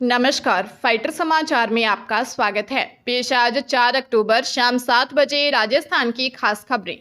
नमस्कार, फाइटर समाचार में आपका स्वागत है। पेश आज 4 अक्टूबर शाम 7 बजे राजस्थान की खास खबरें।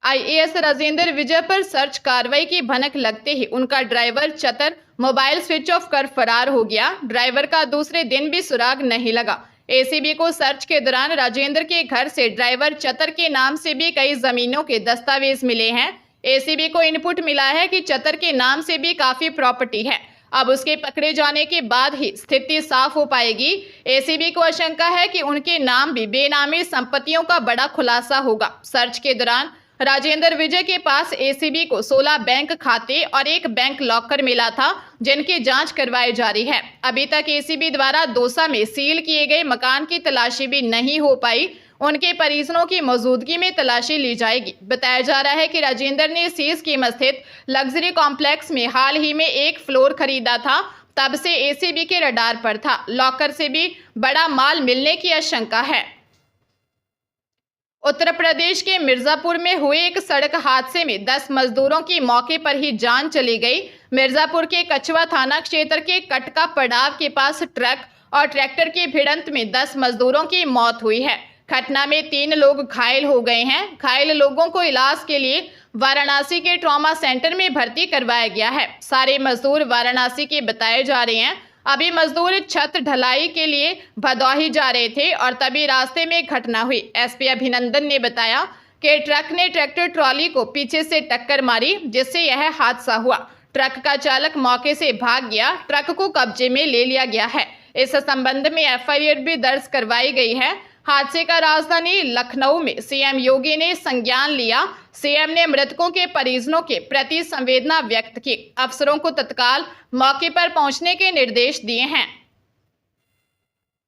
आईएएस राजेंद्र विजय पर सर्च कार्रवाई की भनक लगते ही उनका ड्राइवर चतर मोबाइल स्विच ऑफ कर फरार हो गया। ड्राइवर का दूसरे दिन भी सुराग नहीं लगा। एसीबी को सर्च के दौरान राजेंद्र के घर से ड्राइवर चतर के नाम से भी कई जमीनों के दस्तावेज मिले हैं। एसीबी को इनपुट मिला है कि चतर के नाम से भी काफी प्रॉपर्टी है। अब उसके पकड़े जाने के बाद ही स्थिति साफ हो पाएगी। एसीबी को आशंका है कि उनके नाम भी बेनामी संपत्तियों का बड़ा खुलासा होगा। सर्च के दौरान राजेंद्र विजय के पास एसीबी को 16 बैंक खाते और एक बैंक लॉकर मिला था, जिनकी जांच करवाई जा रही है। अभी तक एसीबी द्वारा दौसा में सील किए गए मकान की तलाशी भी नहीं हो पाई। उनके परिजनों की मौजूदगी में तलाशी ली जाएगी। बताया जा रहा है कि राजेंद्र ने सीस कीमत स्थित लग्जरी कॉम्प्लेक्स में हाल ही में एक फ्लोर खरीदा था, तब से एसीबी के रडार पर था। लॉकर से भी बड़ा माल मिलने की आशंका है। उत्तर प्रदेश के मिर्जापुर में हुए एक सड़क हादसे में 10 मजदूरों की मौके पर ही जान चली गई। मिर्जापुर के कछवा थाना क्षेत्र के कटका पड़ाव के पास ट्रक और ट्रैक्टर की भिड़ंत में 10 मजदूरों की मौत हुई है। घटना में 3 लोग घायल हो गए हैं। घायल लोगों को इलाज के लिए वाराणसी के ट्रॉमा सेंटर में भर्ती करवाया गया है। सारे मजदूर वाराणसी के बताए जा रहे हैं। अभी मजदूर छत ढलाई के लिए भदोही जा रहे थे और तभी रास्ते में घटना हुई। एसपी अभिनंदन ने बताया कि ट्रक ने ट्रैक्टर ट्रॉली को पीछे से टक्कर मारी, जिससे यह हादसा हुआ। ट्रक का चालक मौके से भाग गया। ट्रक को कब्जे में ले लिया गया है। इस संबंध में एफआईआर भी दर्ज करवाई गई है। हादसे का राजधानी लखनऊ में सीएम योगी ने संज्ञान लिया। सीएम ने मृतकों के परिजनों के प्रति संवेदना व्यक्त की। अफसरों को तत्काल मौके पर पहुंचने के निर्देश दिए हैं।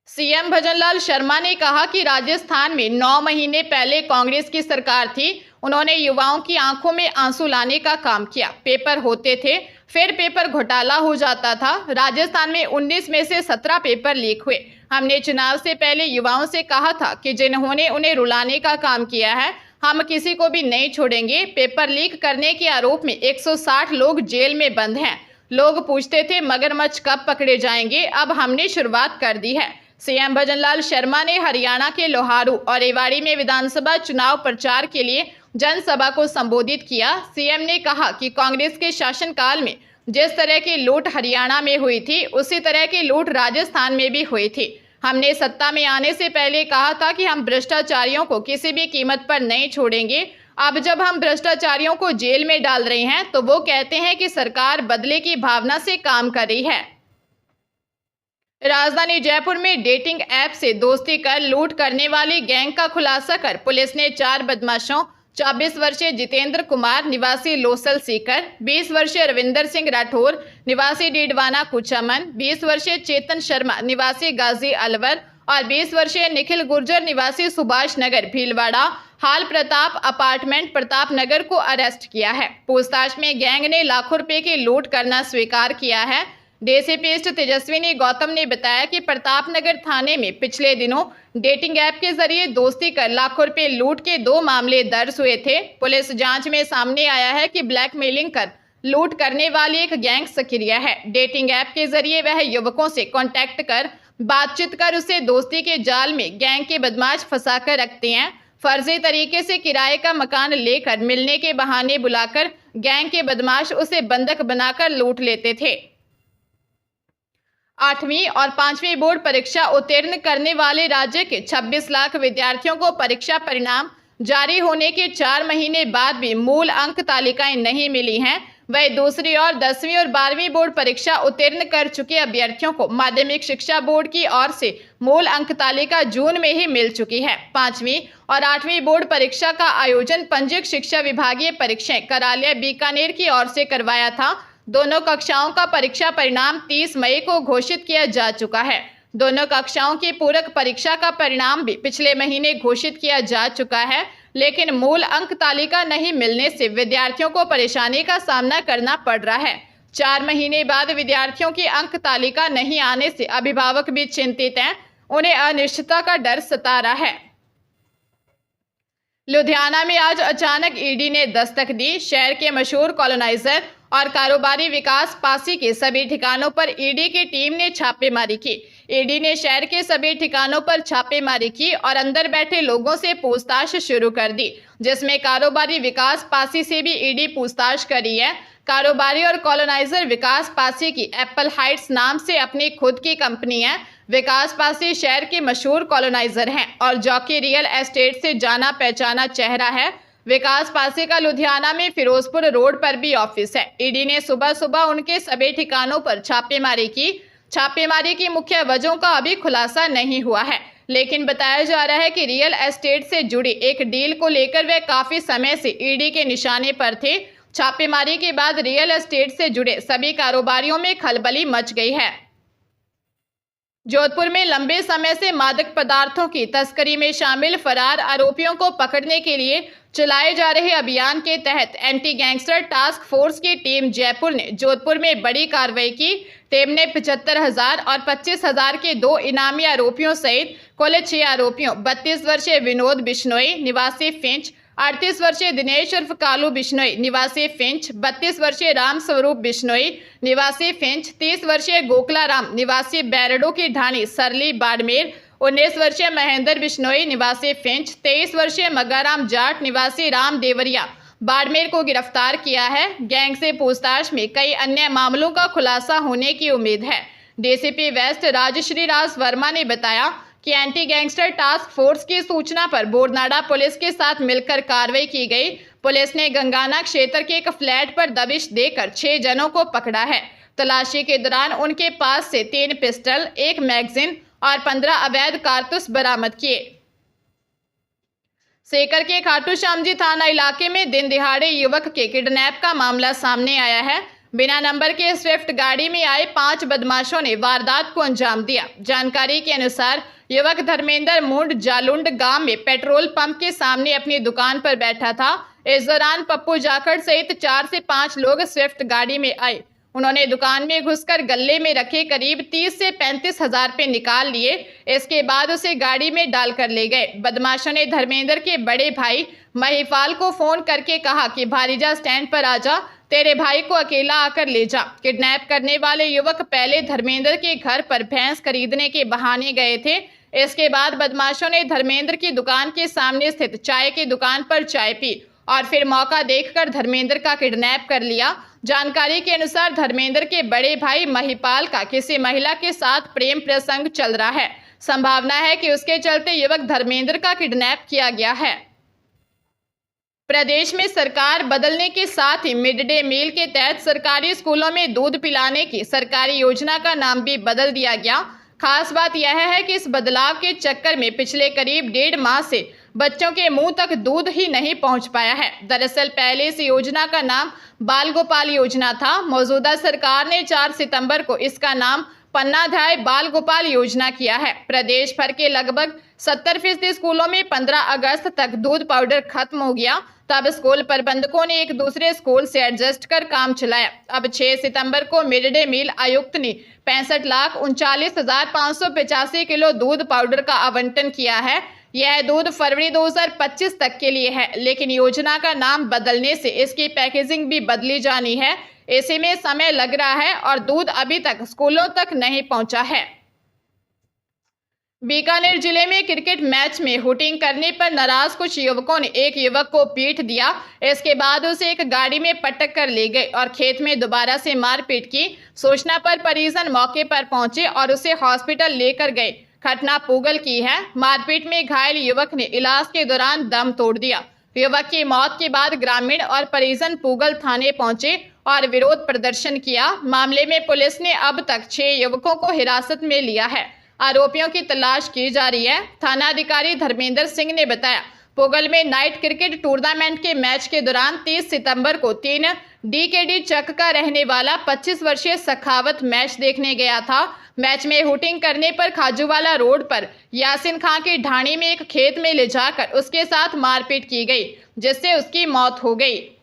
सीएम भजनलाल शर्मा ने कहा कि राजस्थान में 9 महीने पहले कांग्रेस की सरकार थी। उन्होंने युवाओं की आंखों में आंसू लाने का काम किया। पेपर होते थे, फिर पेपर घोटाला हो जाता था। राजस्थान में 19 में से 17 पेपर लीक हुए। हमने चुनाव से पहले युवाओं से कहा था कि जिन्होंने उन्हें रुलाने का काम किया है, हम किसी को भी नहीं छोड़ेंगे। पेपर लीक करने के आरोप में 160 लोग जेल में बंद हैं। लोग पूछते थे मगरमच्छ कब पकड़े जाएंगे। अब हमने शुरुआत कर दी है। सीएम भजनलाल शर्मा ने हरियाणा के लोहारू और रेवाड़ी में विधानसभा चुनाव प्रचार के लिए जनसभा को संबोधित किया। सीएम ने कहा कि कांग्रेस के शासनकाल में जिस तरह की लूट हरियाणा में हुई थी, उसी तरह की लूट राजस्थान में भी हुई थी। हमने सत्ता में आने से पहले कहा था कि हम भ्रष्टाचारियों को किसी भी कीमत पर नहीं छोड़ेंगे। अब जब हम भ्रष्टाचारियों को जेल में डाल रहे हैं, तो वो कहते हैं कि सरकार बदले की भावना से काम कर रही है। राजधानी जयपुर में डेटिंग ऐप से दोस्ती कर लूट करने वाली गैंग का खुलासा कर पुलिस ने 4 बदमाशों 24 वर्षीय जितेंद्र कुमार निवासी लोसल सीकर, 20 वर्षीय रविंदर सिंह राठौर निवासी डीडवाना कुचामन, 20 वर्षीय चेतन शर्मा निवासी गाजी अलवर और 20 वर्षीय निखिल गुर्जर निवासी सुभाष नगर भीलवाड़ा हाल प्रताप अपार्टमेंट प्रताप नगर को अरेस्ट किया है। पूछताछ में गैंग ने लाखों रुपए की लूट करना स्वीकार किया है। डीसीपी तेजस्विनी गौतम ने बताया कि प्रताप नगर थाने में पिछले दिनों डेटिंग ऐप के जरिए दोस्ती कर लाखों रुपए लूट के 2 मामले दर्ज हुए थे। पुलिस जांच में सामने आया है कि ब्लैकमेलिंग कर लूट करने वाली एक गैंग सक्रिय है। डेटिंग ऐप के जरिए वह युवकों से कांटेक्ट कर बातचीत कर उसे दोस्ती के जाल में गैंग के बदमाश फंसा कर रखते हैं। फर्जी तरीके से किराए का मकान लेकर मिलने के बहाने बुलाकर गैंग के बदमाश उसे बंधक बनाकर लूट लेते थे। 8वीं और 5वीं बोर्ड परीक्षा उत्तीर्ण करने वाले राज्य के 26 लाख विद्यार्थियों को परीक्षा परिणाम जारी होने के 4 महीने बाद भी मूल अंक तालिकाएं नहीं मिली हैं। वही दूसरी ओर 10वीं और 12वीं बोर्ड परीक्षा उत्तीर्ण कर चुके अभ्यर्थियों को माध्यमिक शिक्षा बोर्ड की ओर से मूल अंक तालिका जून में ही मिल चुकी है। 5वीं और 8वीं बोर्ड परीक्षा का आयोजन पंजीयक शिक्षा विभागीय परीक्षाएं कार्यालय बीकानेर की ओर से करवाया था। दोनों कक्षाओं का परीक्षा परिणाम 30 मई को घोषित किया जा चुका है। दोनों कक्षाओं की पूरक परीक्षा का परिणाम भी पिछले महीने घोषित किया जा चुका है, लेकिन मूल अंक तालिका नहीं मिलने से विद्यार्थियों को परेशानी का सामना करना पड़ रहा है। 4 महीने बाद विद्यार्थियों की अंक तालिका नहीं आने से अभिभावक भी चिंतित हैं। उन्हें अनिश्चितता का डर सता रहा है। लुधियाना में आज अचानक ईडी ने दस्तक दी। शहर के मशहूर कॉलोनाइजर और कारोबारी विकास पासी के सभी ठिकानों पर ईडी की टीम ने छापेमारी की। ईडी ने शहर के सभी ठिकानों पर छापेमारी की और अंदर बैठे लोगों से पूछताछ शुरू कर दी, जिसमें कारोबारी विकास पासी से भी ईडी पूछताछ करी है। कारोबारी और कॉलोनाइजर विकास पासी की एप्पल हाइट्स नाम से अपनी खुद की कंपनी है। विकास पासी शहर के मशहूर कॉलोनाइजर हैं और जॉकी रियल एस्टेट से जाना पहचाना चेहरा है। विकास पासी का लुधियाना में फिरोजपुर रोड पर भी ऑफिस है। ईडी ने सुबह सुबह उनके सभी ठिकानों पर छापेमारी की। छापेमारी की मुख्य वजहों का अभी खुलासा नहीं हुआ है, लेकिन बताया जा रहा है कि रियल एस्टेट से जुड़ी एक डील को लेकर वे काफी समय से ईडी के निशाने पर थे। छापेमारी के बाद रियल एस्टेट से जुड़े सभी कारोबारियों में खलबली मच गई है। जोधपुर में लंबे समय से मादक पदार्थों की तस्करी में शामिल फरार आरोपियों को पकड़ने के लिए चलाए जा रहे अभियान के तहत एंटी गैंगस्टर टास्क फोर्स की टीम जयपुर ने जोधपुर में बड़ी कार्रवाई की। टीम ने 75,000 और 25,000 के 2 इनामी आरोपियों सहित कुल 6 आरोपियों 32 वर्षीय विनोद बिश्नोई निवासी फिंच, 38 वर्षीय दिनेश उर्फ कालू बिश्नोई निवासी फिंच, 32 वर्षीय राम स्वरूप बिश्नोई निवासी फिंच, 30 वर्षीय गोकला राम निवासी बैरडो की ढाणी सरली बाड़मेर, 19 वर्षीय महेंद्र बिश्नोई निवासी फिंच, 23 वर्षीय मगाराम जाट निवासी राम देवरिया बाड़मेर को गिरफ्तार किया है। गैंग से पूछताछ में कई अन्य मामलों का खुलासा होने की उम्मीद है। डीसीपी वेस्ट राजश्री राज वर्मा ने बताया कि एंटी गैंगस्टर टास्क फोर्स की सूचना पर बोरनाडा पुलिस के साथ मिलकर कार्रवाई की गई। पुलिस ने गंगाना क्षेत्र के एक फ्लैट पर दबिश देकर 6 जनों को पकड़ा है। तलाशी के दौरान उनके पास से 3 पिस्टल, 1 मैगजीन और 15 अवैध कारतूस बरामद किए। सीकर के खाटू श्यामजी थाना इलाके में दिन दिहाड़े युवक के किडनैप का मामला सामने आया है। बिना नंबर के स्विफ्ट गाड़ी में आए 5 बदमाशों ने वारदात को अंजाम दिया। जानकारी के अनुसार युवक धर्मेंद्र मुंड जालुंड गांव में पेट्रोल पंप के सामने अपनी दुकान पर बैठा था। इस दौरान पप्पू जाखड़ सहित 4 से 5 लोग स्विफ्ट गाड़ी में आए। उन्होंने दुकान में घुसकर गल्ले में रखे करीब 30 से 35 हजार रुपए निकाल लिए। इसके बाद उसे गाड़ी में डालकर ले गए। बदमाशों ने धर्मेंद्र के बड़े भाई महिपाल को फोन करके कहा कि भारीजा स्टैंड पर आ जा, तेरे भाई को अकेला आकर ले जा। किडनैप करने वाले युवक पहले धर्मेंद्र के घर पर भैंस खरीदने के बहाने गए थे। इसके बाद बदमाशों ने धर्मेंद्र की दुकान के सामने स्थित चाय की दुकान पर चाय पी और फिर मौका देखकर धर्मेंद्र का किडनैप कर लिया। जानकारी के अनुसार धर्मेंद्र के बड़े भाई महिपाल का किसी महिला के साथ प्रेम प्रसंग चल रहा है। संभावना है कि उसके चलते युवक धर्मेंद्र का किडनैप किया गया है। प्रदेश में सरकार बदलने के साथ ही मिड डे मील के तहत सरकारी स्कूलों में दूध पिलाने की सरकारी योजना का नाम भी बदल दिया गया। खास बात यह है कि इस बदलाव के चक्कर में पिछले करीब 1.5 माह से बच्चों के मुंह तक दूध ही नहीं पहुंच पाया है। दरअसल पहले इस योजना का नाम बाल गोपाल योजना था। मौजूदा सरकार ने 4 सितंबर को इसका नाम पन्नाध्याय बाल गोपाल योजना किया है। प्रदेश भर के लगभग 70% स्कूलों में 15 अगस्त तक दूध पाउडर खत्म हो गया। तब स्कूल प्रबंधकों ने एक दूसरे स्कूल से एडजस्ट कर काम चलाया। अब 6 सितंबर को मिड डे मील आयुक्त ने 65,39,585 किलो दूध पाउडर का आवंटन किया है। यह दूध फरवरी 2025 तक के लिए है, लेकिन योजना का नाम बदलने से इसकी पैकेजिंग भी बदली जानी है। ऐसे में समय लग रहा है और दूध अभी तक स्कूलों तक नहीं पहुंचा है। बीकानेर जिले में क्रिकेट मैच में हुटिंग करने पर नाराज कुछ युवकों ने एक युवक को पीट दिया। इसके बाद उसे एक गाड़ी में पटक कर ले गए और खेत में दोबारा से मारपीट की। सूचना पर परिजन मौके पर पहुंचे और उसे हॉस्पिटल लेकर गए। घटना पूगल की है। मारपीट में घायल युवक ने इलाज के दौरान दम तोड़ दिया। युवक की मौत के बाद ग्रामीण और परिजन पूगल थाने पहुंचे और विरोध प्रदर्शन किया। मामले में पुलिस ने अब तक 6 युवकों को हिरासत में लिया है। आरोपियों की तलाश की जा रही है। थानाधिकारी धर्मेंद्र सिंह ने बताया, पूगल में नाइट क्रिकेट टूर्नामेंट के मैच के दौरान 30 सितंबर को 3 डीकेडी चक का रहने वाला 25 वर्षीय सखावत मैच देखने गया था। मैच में हुटिंग करने पर खाजूवाला रोड पर यासिन खां की ढाणी में एक खेत में ले जाकर उसके साथ मारपीट की गई, जिससे उसकी मौत हो गई।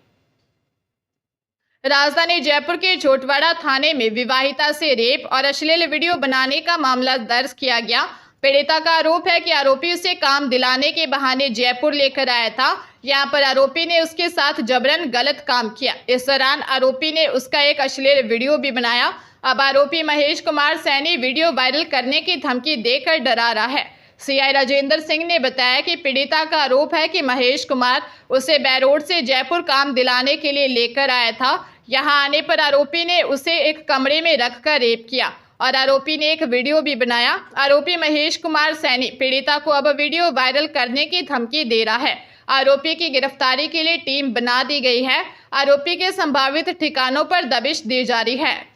राजधानी जयपुर के झोटवाड़ा थाने में विवाहिता से रेप और अश्लील वीडियो बनाने का मामला दर्ज किया गया। पीड़िता का आरोप है कि आरोपी उसे काम दिलाने के बहाने जयपुर लेकर आया था। यहां पर आरोपी ने उसके साथ जबरन गलत काम किया। इस दौरान आरोपी ने उसका एक अश्लील वीडियो भी बनाया। अब आरोपी महेश कुमार सैनी वीडियो वायरल करने की धमकी देकर डरा रहा है। सीआई राजेंद्र सिंह ने बताया कि पीड़िता का आरोप है कि महेश कुमार उसे बैरोड से जयपुर काम दिलाने के लिए लेकर आया था। यहां आने पर आरोपी ने उसे एक कमरे में रखकर रेप किया और आरोपी ने एक वीडियो भी बनाया। आरोपी महेश कुमार सैनी पीड़िता को अब वीडियो वायरल करने की धमकी दे रहा है। आरोपी की गिरफ्तारी के लिए टीम बना दी गई है। आरोपी के संभावित ठिकानों पर दबिश दी जा रही है।